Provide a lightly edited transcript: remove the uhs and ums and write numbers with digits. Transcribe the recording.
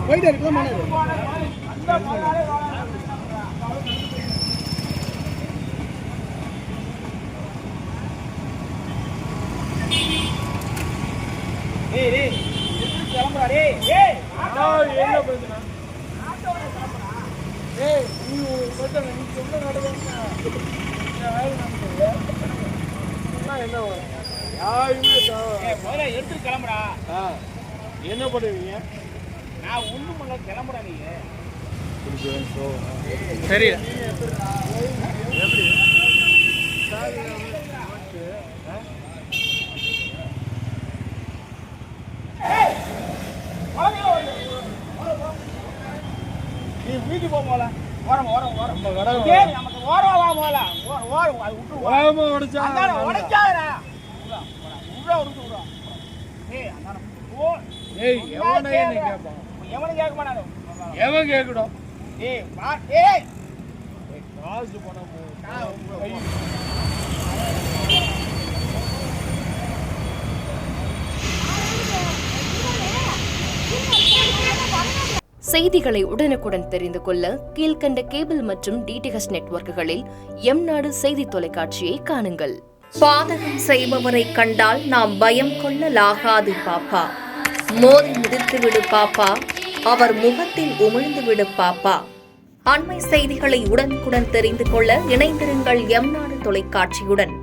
போயிட்டு இருக்கலாம். எடுத்து கிளம்புறா. என்ன பண்ணுவீங்க? நான் ஒண்ணும் பண்ண கிளம்புறேன். நீங்க சரி நீ வீட்டுக்கு போக போல. ஓரம் ஓரம் ஓரம் நமக்கு ஓரம் வா போல. ஓரம் அது விட்டு ஓரமா உடைச்சா உடைச்சாடா. உள்ள உருட்டு விடுறா. அந்தான போ. எவனே என்ன கேட்பான்? எவனும் கேட்க மாட்டானோ. எவன் கேட்கணும்? வா காசு பணம் செய்திகளை உடனுக்குடன் தெரிந்து கொள்ள கீழ்கண்ட கேபிள் மற்றும் டிடிஎச் நெட்வொர்க்குகளில் எம்நாடு செய்தி தொலைக்காட்சியை காணுங்கள். பாதகம் செய்பவரை கண்டால் நாம் பயம் கொள்ளலாகாது பாப்பா. மோதி மிதித்துவிடு பாப்பா, அவர் முகத்தில் உமிழ்ந்துவிடு பாப்பா. அண்மை செய்திகளை உடனுக்குடன் தெரிந்து கொள்ள இணைந்திருங்கள் எம்நாடு தொலைக்காட்சியுடன்.